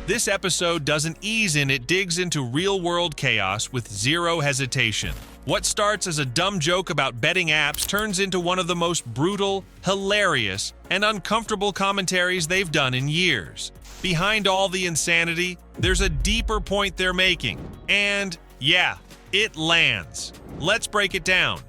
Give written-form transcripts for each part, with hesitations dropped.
This episode doesn't ease in, it digs into real-world chaos with zero hesitation. What starts as a dumb joke about betting apps turns into one of the most brutal, hilarious, and uncomfortable commentaries they've done in years. Behind all the insanity, there's a deeper point they're making. And, yeah, it lands. Let's break it down.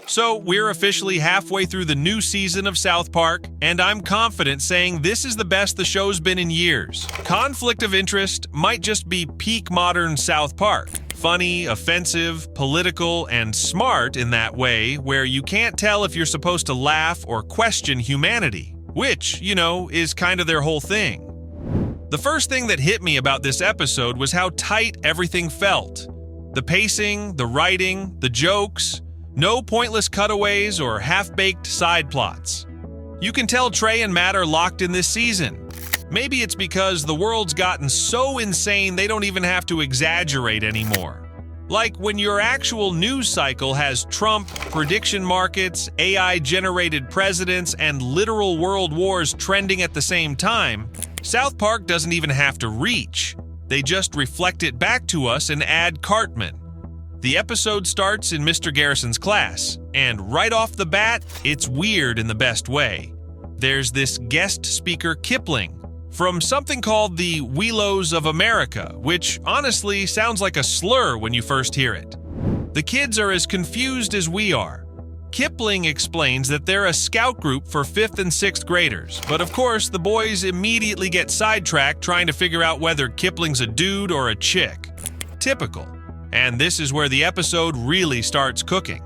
So, we're officially halfway through the new season of South Park, and I'm confident saying this is the best the show's been in years. Conflict of interest might just be peak modern South Park. Funny, offensive, political, and smart in that way where you can't tell if you're supposed to laugh or question humanity, which, is kind of their whole thing. The first thing that hit me about this episode was how tight everything felt. The pacing, the writing, the jokes, no pointless cutaways or half-baked side plots. You can tell Trey and Matt are locked in this season. Maybe it's because the world's gotten so insane they don't even have to exaggerate anymore. Like when your actual news cycle has Trump, prediction markets, AI-generated presidents, and literal world wars trending at the same time, South Park doesn't even have to reach. They just reflect it back to us and add Cartman. The episode starts in Mr. Garrison's class, and right off the bat, it's weird in the best way. There's this guest speaker Kipling, from something called the Wheelos of America, which honestly sounds like a slur when you first hear it. The kids are as confused as we are. Kipling explains that they're a scout group for 5th and 6th graders, but of course the boys immediately get sidetracked trying to figure out whether Kipling's a dude or a chick. Typical. And this is where the episode really starts cooking.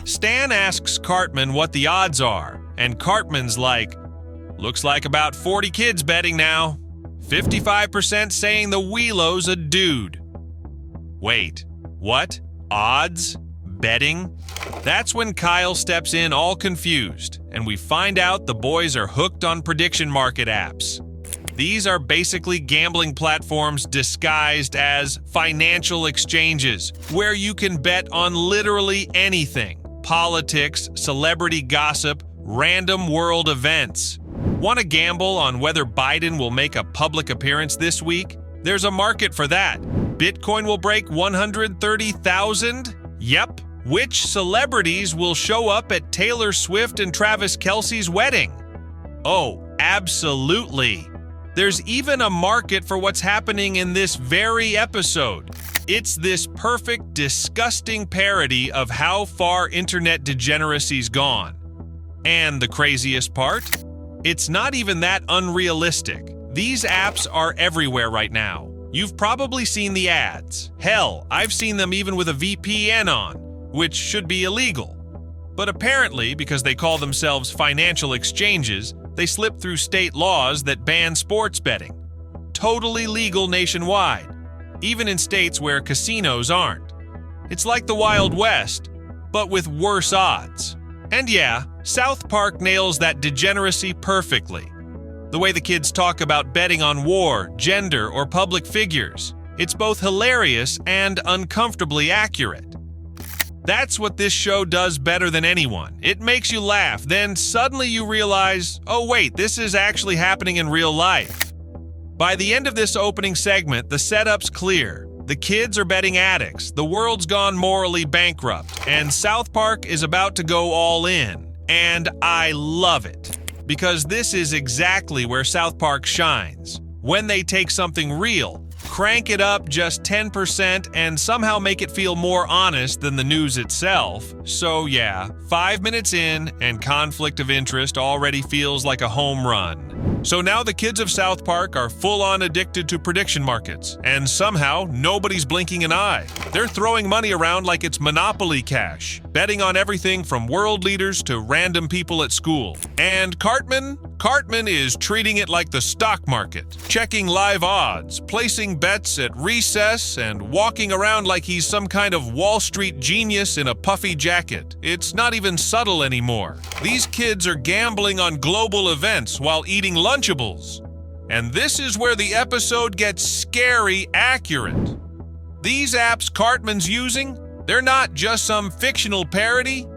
Stan asks Cartman what the odds are, and Cartman's like, "Looks like about 40 kids betting now. 55% saying the Wheelo's a dude." Wait, what? Odds? Betting? That's when Kyle steps in all confused, and we find out the boys are hooked on prediction market apps. These are basically gambling platforms disguised as financial exchanges, where you can bet on literally anything: politics, celebrity gossip, random world events. Want to gamble on whether Biden will make a public appearance this week? There's a market for that. Bitcoin will break 130,000? Yep. Which celebrities will show up at Taylor Swift and Travis Kelce's wedding? Oh, absolutely. There's even a market for what's happening in this very episode. It's this perfect, disgusting parody of how far internet degeneracy's gone. And the craziest part? It's not even that unrealistic. These apps are everywhere right now. You've probably seen the ads. Hell, I've seen them even with a VPN on, which should be illegal. But apparently, because they call themselves financial exchanges, they slip through state laws that ban sports betting. Totally legal nationwide, even in states where casinos aren't. It's like the Wild West, but with worse odds. And yeah, South Park nails that degeneracy perfectly. The way the kids talk about betting on war, gender, or public figures. It's both hilarious and uncomfortably accurate. That's what this show does better than anyone. It makes you laugh, then suddenly you realize, oh wait, this is actually happening in real life. By the end of this opening segment, the setup's clear. The kids are betting addicts, the world's gone morally bankrupt, and South Park is about to go all in. And I love it. Because this is exactly where South Park shines. When they take something real, crank it up just 10%, and somehow make it feel more honest than the news itself. So yeah, 5 minutes in, and conflict of interest already feels like a home run. So now the kids of South Park are full-on addicted to prediction markets, and somehow nobody's blinking an eye. They're throwing money around like it's Monopoly cash, betting on everything from world leaders to random people at school. And Cartman is treating it like the stock market, checking live odds, placing bets at recess, and walking around like he's some kind of Wall Street genius in a puffy jacket. It's not even subtle anymore. These kids are gambling on global events while eating Lunchables. And this is where the episode gets scary accurate. These apps Cartman's using, they're not just some fictional parody.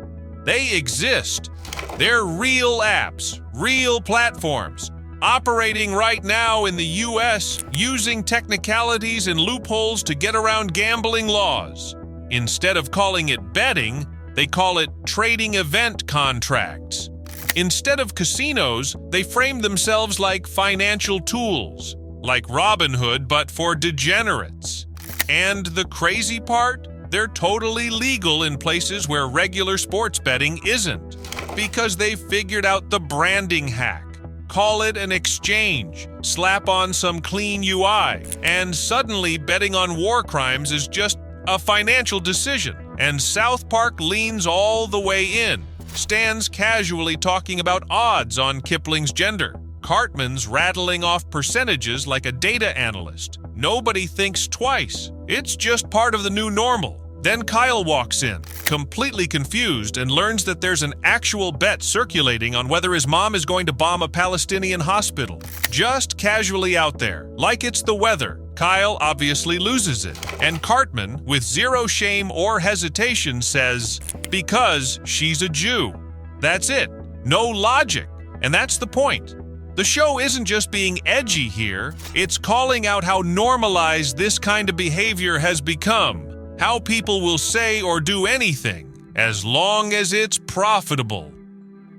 They exist. They're real apps, real platforms, operating right now in the US using technicalities and loopholes to get around gambling laws. Instead of calling it betting, they call it trading event contracts. Instead of casinos, they frame themselves like financial tools, like Robinhood but for degenerates. And the crazy part? They're totally legal in places where regular sports betting isn't, because they figured out the branding hack. Call it an exchange, slap on some clean UI, and suddenly betting on war crimes is just a financial decision. And South Park leans all the way in, stands casually talking about odds on Kipling's gender. Cartman's rattling off percentages like a data analyst. Nobody thinks twice. It's just part of the new normal. Then Kyle walks in, completely confused, and learns that there's an actual bet circulating on whether his mom is going to bomb a Palestinian hospital. Just casually out there, like it's the weather. Kyle obviously loses it, and Cartman, with zero shame or hesitation, says, because she's a Jew. That's it. No logic. And that's the point. The show isn't just being edgy here, it's calling out how normalized this kind of behavior has become. How people will say or do anything, as long as it's profitable.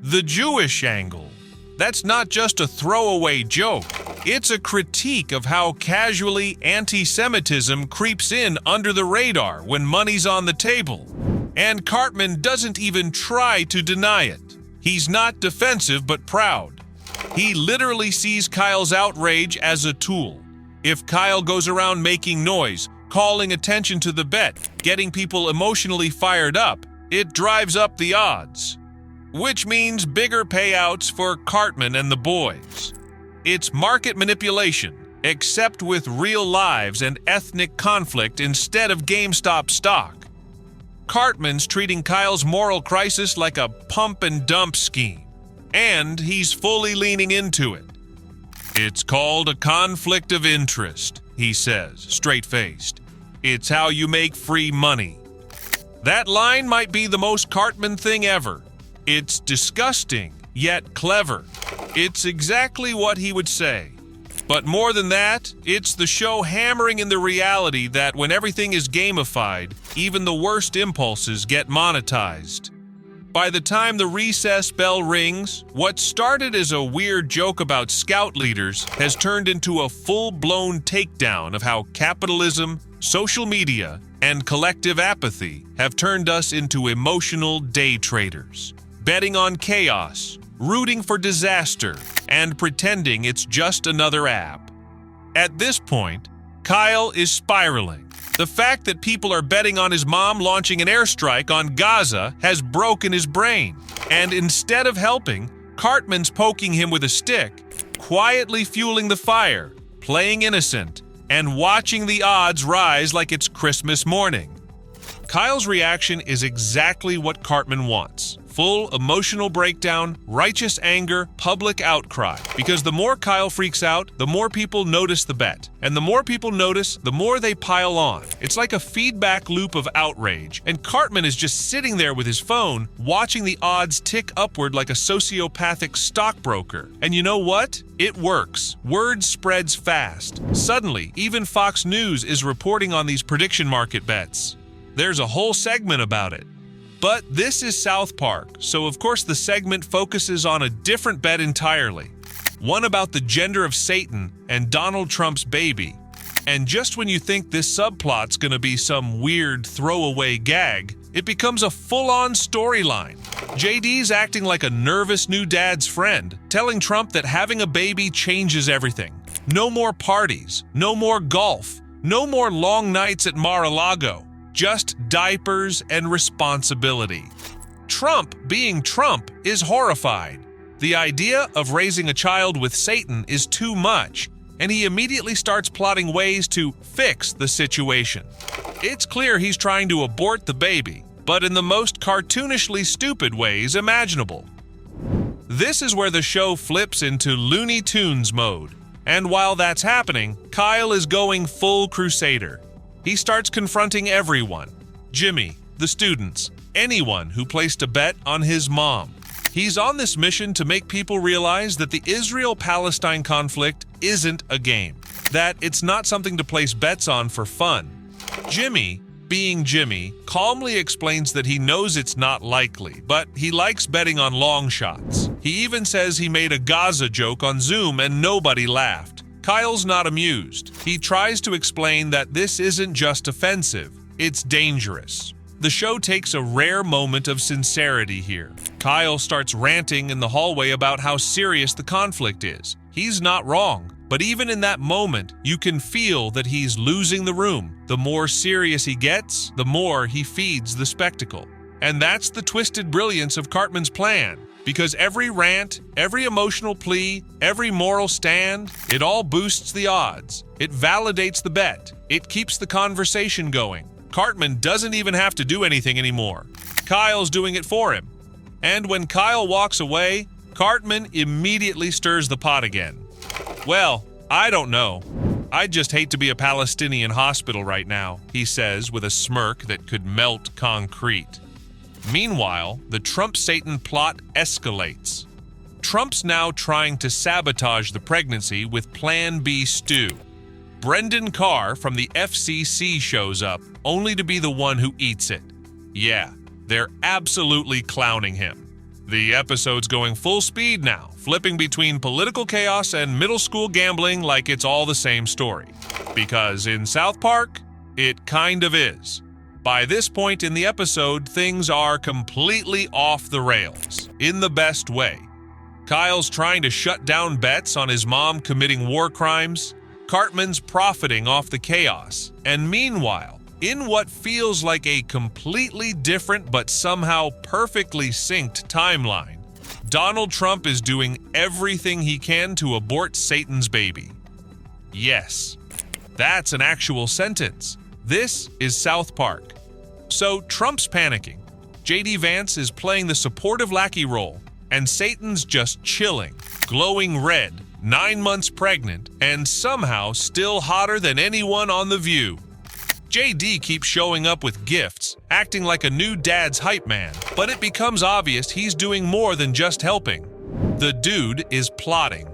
The Jewish angle. That's not just a throwaway joke. It's a critique of how casually anti-Semitism creeps in under the radar when money's on the table. And Cartman doesn't even try to deny it. He's not defensive but proud. He literally sees Kyle's outrage as a tool. If Kyle goes around making noise, calling attention to the bet, getting people emotionally fired up, it drives up the odds. Which means bigger payouts for Cartman and the boys. It's market manipulation, except with real lives and ethnic conflict instead of GameStop stock. Cartman's treating Kyle's moral crisis like a pump and dump scheme. And he's fully leaning into it. It's called a conflict of interest, he says, straight-faced. It's how you make free money. That line might be the most Cartman thing ever. It's disgusting, yet clever. It's exactly what he would say. But more than that, it's the show hammering in the reality that when everything is gamified, even the worst impulses get monetized. By the time the recess bell rings, what started as a weird joke about scout leaders has turned into a full-blown takedown of how capitalism, social media, and collective apathy have turned us into emotional day traders, betting on chaos, rooting for disaster, and pretending it's just another app. At this point, Kyle is spiraling. The fact that people are betting on his mom launching an airstrike on Gaza has broken his brain. And instead of helping, Cartman's poking him with a stick, quietly fueling the fire, playing innocent, and watching the odds rise like it's Christmas morning. Kyle's reaction is exactly what Cartman wants. Full emotional breakdown, righteous anger, public outcry. Because the more Kyle freaks out, the more people notice the bet. And the more people notice, the more they pile on. It's like a feedback loop of outrage. And Cartman is just sitting there with his phone, watching the odds tick upward like a sociopathic stockbroker. And you know what? It works. Word spreads fast. Suddenly, even Fox News is reporting on these prediction market bets. There's a whole segment about it. But this is South Park, so of course the segment focuses on a different bet entirely. One about the gender of Satan and Donald Trump's baby. And just when you think this subplot's gonna be some weird throwaway gag, it becomes a full-on storyline. JD's acting like a nervous new dad's friend, telling Trump that having a baby changes everything. No more parties, no more golf, no more long nights at Mar-a-Lago. Just diapers and responsibility. Trump, being Trump, is horrified. The idea of raising a child with Satan is too much, and he immediately starts plotting ways to fix the situation. It's clear he's trying to abort the baby, but in the most cartoonishly stupid ways imaginable. This is where the show flips into Looney Tunes mode, and while that's happening, Kyle is going full crusader. He starts confronting everyone. Jimmy, the students, anyone who placed a bet on his mom. He's on this mission to make people realize that the Israel-Palestine conflict isn't a game, that it's not something to place bets on for fun. Jimmy, being Jimmy, calmly explains that he knows it's not likely, but he likes betting on long shots. He even says he made a Gaza joke on Zoom and nobody laughed. Kyle's not amused. He tries to explain that this isn't just offensive, it's dangerous. The show takes a rare moment of sincerity here. Kyle starts ranting in the hallway about how serious the conflict is. He's not wrong, but even in that moment, you can feel that he's losing the room. The more serious he gets, the more he feeds the spectacle. And that's the twisted brilliance of Cartman's plan, because every rant, every emotional plea, every moral stand, it all boosts the odds. It validates the bet. It keeps the conversation going. Cartman doesn't even have to do anything anymore. Kyle's doing it for him. And when Kyle walks away, Cartman immediately stirs the pot again. Well, I don't know. I'd just hate to be a Palestinian hospital right now, he says with a smirk that could melt concrete. Meanwhile, the Trump-Satan plot escalates. Trump's now trying to sabotage the pregnancy with Plan B stew. Brendan Carr from the FCC shows up, only to be the one who eats it. Yeah, they're absolutely clowning him. The episode's going full speed now, flipping between political chaos and middle school gambling like it's all the same story. Because in South Park, it kind of is. By this point in the episode, things are completely off the rails, in the best way. Kyle's trying to shut down bets on his mom committing war crimes. Cartman's profiting off the chaos, and meanwhile, in what feels like a completely different but somehow perfectly synced timeline, Donald Trump is doing everything he can to abort Satan's baby. Yes, that's an actual sentence. This is South Park. So Trump's panicking. J.D. Vance is playing the supportive lackey role, and Satan's just chilling, glowing red, 9 months pregnant, and somehow still hotter than anyone on The View. JD keeps showing up with gifts, acting like a new dad's hype man, but it becomes obvious he's doing more than just helping. The dude is plotting.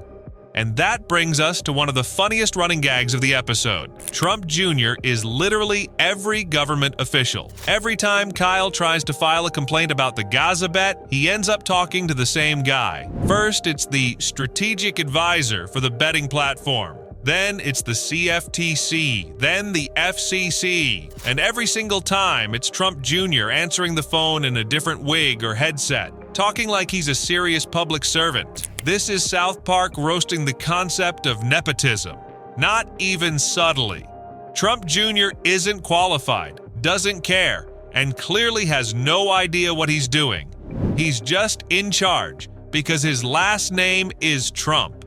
And that brings us to one of the funniest running gags of the episode. Trump Jr. is literally every government official. Every time Kyle tries to file a complaint about the Gaza bet, he ends up talking to the same guy. First, it's the strategic advisor for the betting platform. Then it's the CFTC, then the FCC. And every single time, it's Trump Jr. answering the phone in a different wig or headset, talking like he's a serious public servant. This is South Park roasting the concept of nepotism, not even subtly. Trump Jr. isn't qualified, doesn't care, and clearly has no idea what he's doing. He's just in charge because his last name is Trump,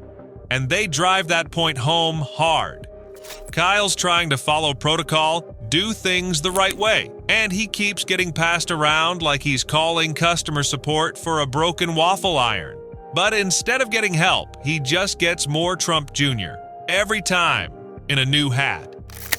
and they drive that point home hard. Kyle's trying to follow protocol, do things the right way, and he keeps getting passed around like he's calling customer support for a broken waffle iron. But instead of getting help, he just gets more Trump Jr. every time in a new hat.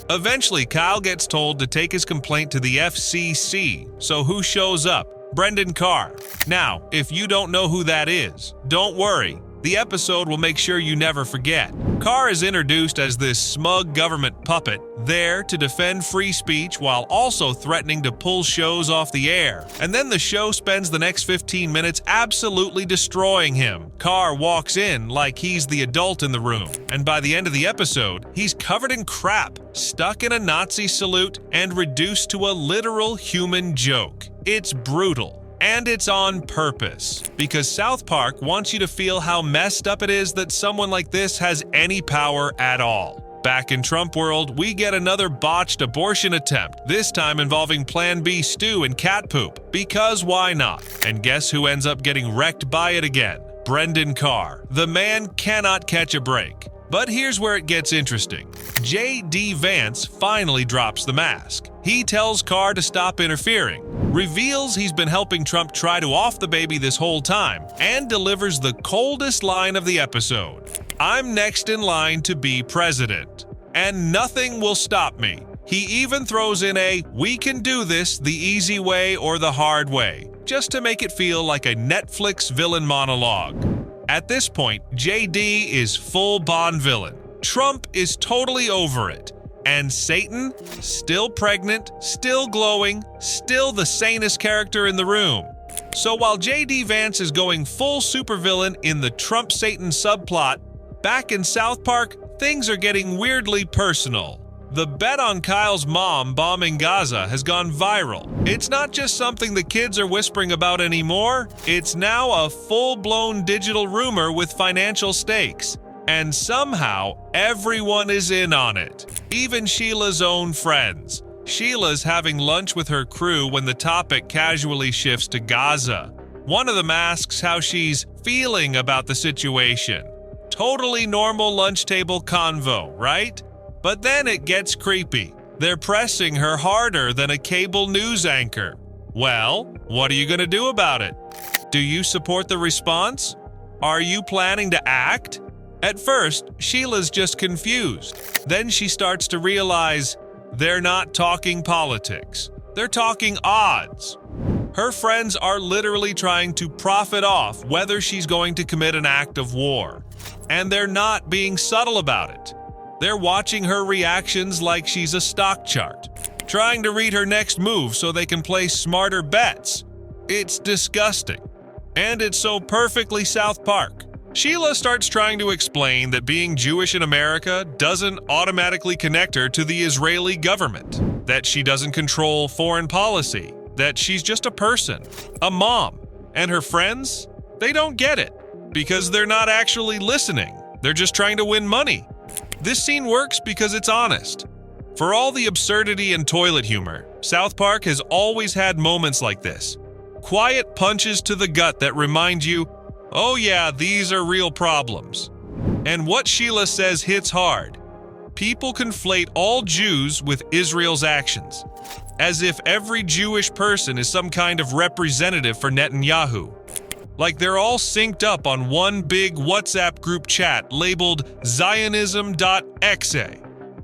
Eventually, Kyle gets told to take his complaint to the FCC, so who shows up? Brendan Carr. Now, if you don't know who that is, don't worry. The episode will make sure you never forget. Carr is introduced as this smug government puppet, there to defend free speech while also threatening to pull shows off the air. And then the show spends the next 15 minutes absolutely destroying him. Carr walks in like he's the adult in the room, and by the end of the episode, he's covered in crap, stuck in a Nazi salute, and reduced to a literal human joke. It's brutal. And it's on purpose, because South Park wants you to feel how messed up it is that someone like this has any power at all. Back in Trump world, we get another botched abortion attempt, this time involving Plan B stew and cat poop, because why not? And guess who ends up getting wrecked by it again? Brendan Carr. The man cannot catch a break. But here's where it gets interesting. J.D. Vance finally drops the mask. He tells Carr to stop interfering, reveals he's been helping Trump try to off the baby this whole time, and delivers the coldest line of the episode. I'm next in line to be president, and nothing will stop me. He even throws in a "we can do this the easy way or the hard way," just to make it feel like a Netflix villain monologue. At this point, JD is full Bond villain. Trump is totally over it. And Satan, still pregnant, still glowing, still the sanest character in the room. So while JD Vance is going full supervillain in the Trump-Satan subplot, back in South Park, things are getting weirdly personal. The bet on Kyle's mom bombing Gaza has gone viral. It's not just something the kids are whispering about anymore, it's now a full-blown digital rumor with financial stakes. And somehow, everyone is in on it. Even Sheila's own friends. Sheila's having lunch with her crew when the topic casually shifts to Gaza. One of them asks how she's feeling about the situation. Totally normal lunch table convo, right? But then it gets creepy. They're pressing her harder than a cable news anchor. Well, what are you going to do about it? Do you support the response? Are you planning to act? At first, Sheila's just confused. Then she starts to realize they're not talking politics. They're talking odds. Her friends are literally trying to profit off whether she's going to commit an act of war. And they're not being subtle about it. They're watching her reactions like she's a stock chart, trying to read her next move so they can place smarter bets. It's disgusting. And it's so perfectly South Park. Sheila starts trying to explain that being Jewish in America doesn't automatically connect her to the Israeli government, that she doesn't control foreign policy, that she's just a person, a mom. And her friends, they don't get it because they're not actually listening. They're just trying to win money. This scene works because it's honest. For all the absurdity and toilet humor, South Park has always had moments like this. Quiet punches to the gut that remind you, oh yeah, these are real problems. And what Sheila says hits hard. People conflate all Jews with Israel's actions, as if every Jewish person is some kind of representative for Netanyahu. Like they're all synced up on one big WhatsApp group chat labeled Zionism.exe.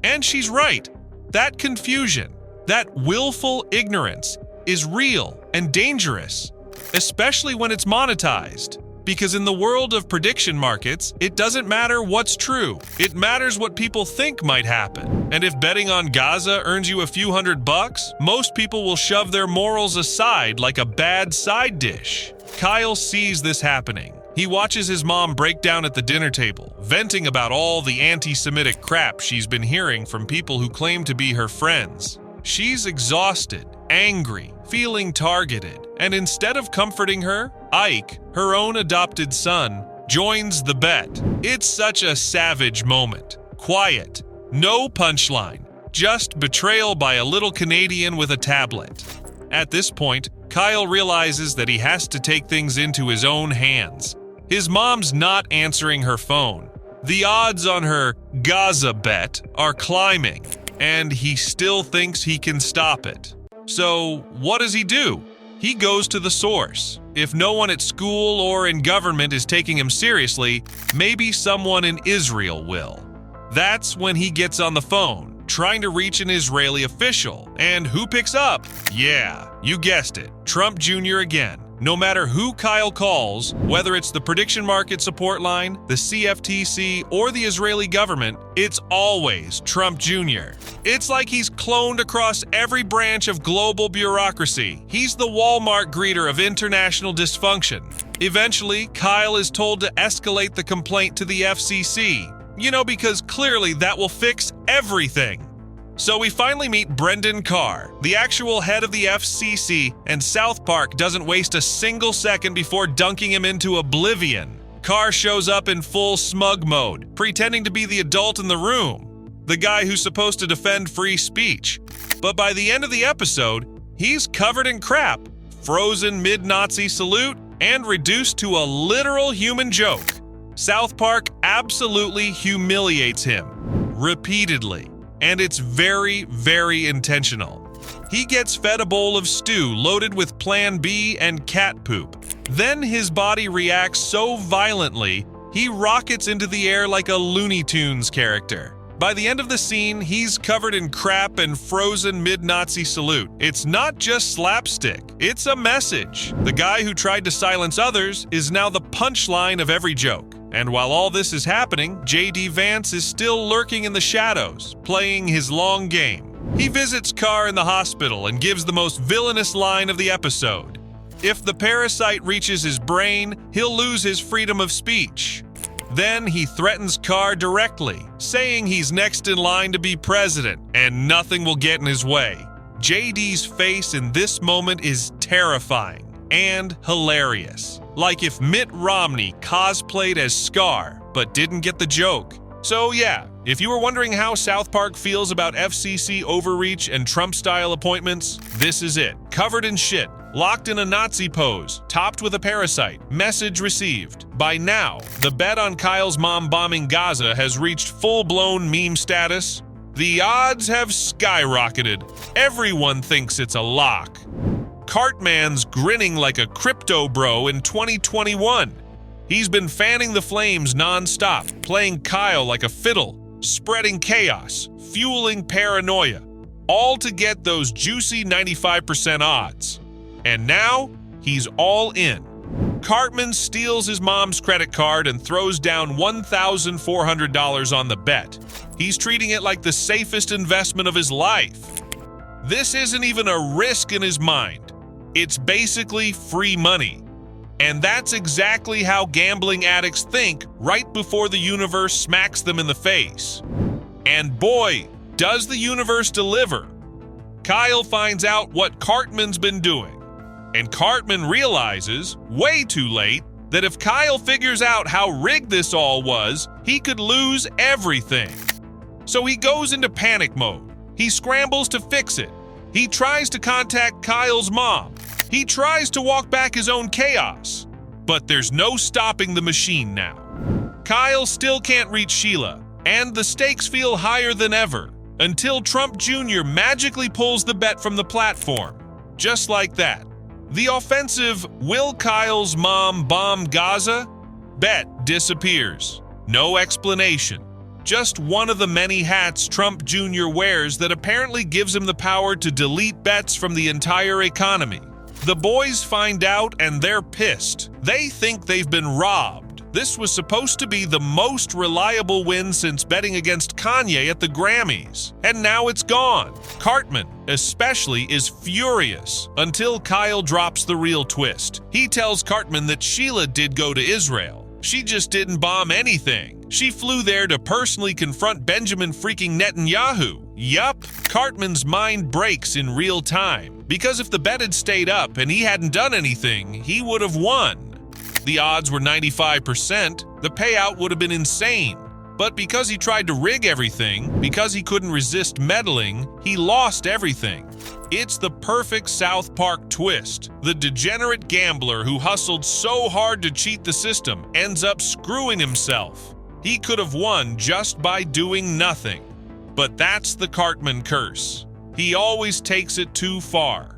And she's right. That confusion, that willful ignorance is real and dangerous, especially when it's monetized. Because in the world of prediction markets, it doesn't matter what's true. It matters what people think might happen. And if betting on Gaza earns you a few $100, most people will shove their morals aside like a bad side dish. Kyle sees this happening. He watches his mom break down at the dinner table, venting about all the anti-Semitic crap she's been hearing from people who claim to be her friends. She's exhausted, angry, feeling targeted, and instead of comforting her, Ike, her own adopted son, joins the bet. It's such a savage moment. Quiet, no punchline, just betrayal by a little Canadian with a tablet. At this point, Kyle realizes that he has to take things into his own hands. His mom's not answering her phone. The odds on her Gaza bet are climbing, and he still thinks he can stop it. So, what does he do? He goes to the source. If no one at school or in government is taking him seriously, maybe someone in Israel will. That's when he gets on the phone, trying to reach an Israeli official. And who picks up? Yeah, you guessed it, Trump Jr. again. No matter who Kyle calls, whether it's the prediction market support line, the CFTC, or the Israeli government, it's always Trump Jr. It's like he's cloned across every branch of global bureaucracy. He's the Walmart greeter of international dysfunction. Eventually, Kyle is told to escalate the complaint to the FCC. Because clearly that will fix everything. So we finally meet Brendan Carr, the actual head of the FCC, and South Park doesn't waste a single second before dunking him into oblivion. Carr shows up in full smug mode, pretending to be the adult in the room, the guy who's supposed to defend free speech. But by the end of the episode, he's covered in crap, frozen mid-Nazi salute, and reduced to a literal human joke. South Park absolutely humiliates him, repeatedly. And it's very, very intentional. He gets fed a bowl of stew loaded with Plan B and cat poop. Then his body reacts so violently, he rockets into the air like a Looney Tunes character. By the end of the scene, he's covered in crap and frozen mid-Nazi salute. It's not just slapstick, it's a message. The guy who tried to silence others is now the punchline of every joke. And while all this is happening, J.D. Vance is still lurking in the shadows, playing his long game. He visits Carr in the hospital and gives the most villainous line of the episode. If the parasite reaches his brain, he'll lose his freedom of speech. Then he threatens Carr directly, saying he's next in line to be president and nothing will get in his way. JD's face in this moment is terrifying and hilarious. Like if Mitt Romney cosplayed as Scar but didn't get the joke. So yeah, if you were wondering how South Park feels about FCC overreach and Trump-style appointments, this is it. Covered in shit, locked in a Nazi pose, topped with a parasite, message received. By now, the bet on Kyle's mom bombing Gaza has reached full-blown meme status. The odds have skyrocketed. Everyone thinks it's a lock. Cartman's grinning like a crypto bro in 2021. He's been fanning the flames non-stop, playing Kyle like a fiddle, spreading chaos, fueling paranoia, all to get those juicy 95% odds. And now, he's all in. Cartman steals his mom's credit card and throws down $1,400 on the bet. He's treating it like the safest investment of his life. This isn't even a risk in his mind. It's basically free money. And that's exactly how gambling addicts think right before the universe smacks them in the face. And boy, does the universe deliver. Kyle finds out what Cartman's been doing. And Cartman realizes, way too late, that if Kyle figures out how rigged this all was, he could lose everything. So he goes into panic mode. He scrambles to fix it. He tries to contact Kyle's mom. He tries to walk back his own chaos. But there's no stopping the machine now. Kyle still can't reach Sheila, and the stakes feel higher than ever, until Trump Jr. magically pulls the bet from the platform. Just like that. The offensive "Will Kyle's mom bomb Gaza?" bet disappears. No explanation. Just one of the many hats Trump Jr. wears that apparently gives him the power to delete bets from the entire economy. The boys find out and they're pissed. They think they've been robbed. This was supposed to be the most reliable win since betting against Kanye at the Grammys. And now it's gone. Cartman, especially, is furious until Kyle drops the real twist. He tells Cartman that Sheila did go to Israel. She just didn't bomb anything. She flew there to personally confront Benjamin freaking Netanyahu. Yup, Cartman's mind breaks in real time. Because if the bet had stayed up and he hadn't done anything, he would have won. The odds were 95%, the payout would have been insane. But because he tried to rig everything, because he couldn't resist meddling, he lost everything. It's the perfect South Park twist. The degenerate gambler who hustled so hard to cheat the system ends up screwing himself. He could have won just by doing nothing. But that's the Cartman curse. He always takes it too far.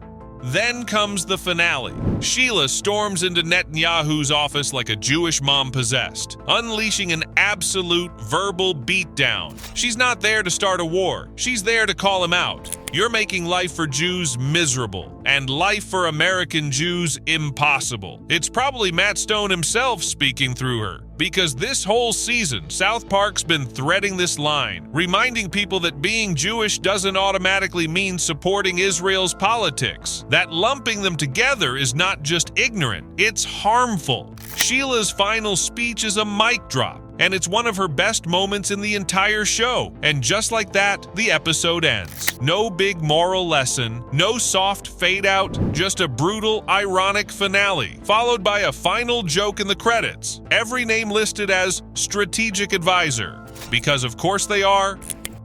Then comes the finale. Sheila storms into Netanyahu's office like a Jewish mom possessed, unleashing an absolute verbal beatdown. She's not there to start a war. She's there to call him out. You're making life for Jews miserable, and life for American Jews impossible. It's probably Matt Stone himself speaking through her. Because this whole season, South Park's been threading this line, reminding people that being Jewish doesn't automatically mean supporting Israel's politics. That lumping them together is not just ignorant, it's harmful. Sheila's final speech is a mic drop, and it's one of her best moments in the entire show. And just like that, the episode ends. No big moral lesson, no soft fade out, just a brutal, ironic finale, followed by a final joke in the credits. Every name listed as strategic advisor, because of course they are.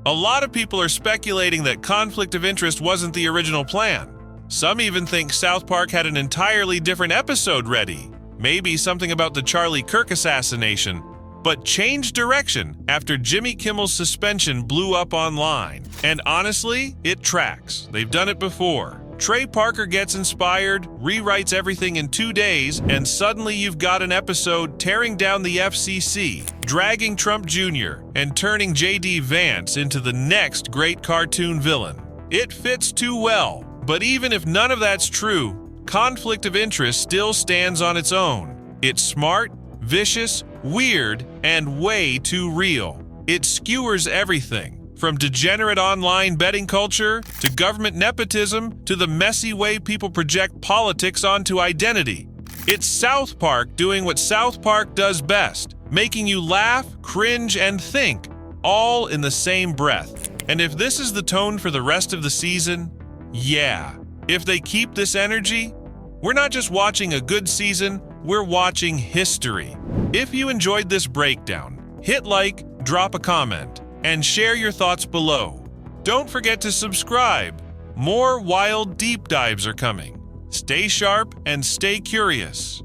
A lot of people are speculating that conflict of interest wasn't the original plan. Some even think South Park had an entirely different episode ready. Maybe something about the Charlie Kirk assassination, but changed direction after Jimmy Kimmel's suspension blew up online. And honestly, it tracks. They've done it before. Trey Parker gets inspired, rewrites everything in 2 days, and suddenly you've got an episode tearing down the FCC, dragging Trump Jr., and turning J.D. Vance into the next great cartoon villain. It fits too well. But even if none of that's true, conflict of interest still stands on its own. It's smart, vicious, weird, and way too real. It skewers everything, from degenerate online betting culture to government nepotism to the messy way people project politics onto identity. It's South Park doing what South Park does best, making you laugh, cringe, and think, all in the same breath. And if this is the tone for the rest of the season, yeah, if they keep this energy, we're not just watching a good season, we're watching history. If you enjoyed this breakdown, hit like, drop a comment, and share your thoughts below. Don't forget to subscribe. More wild deep dives are coming. Stay sharp and stay curious.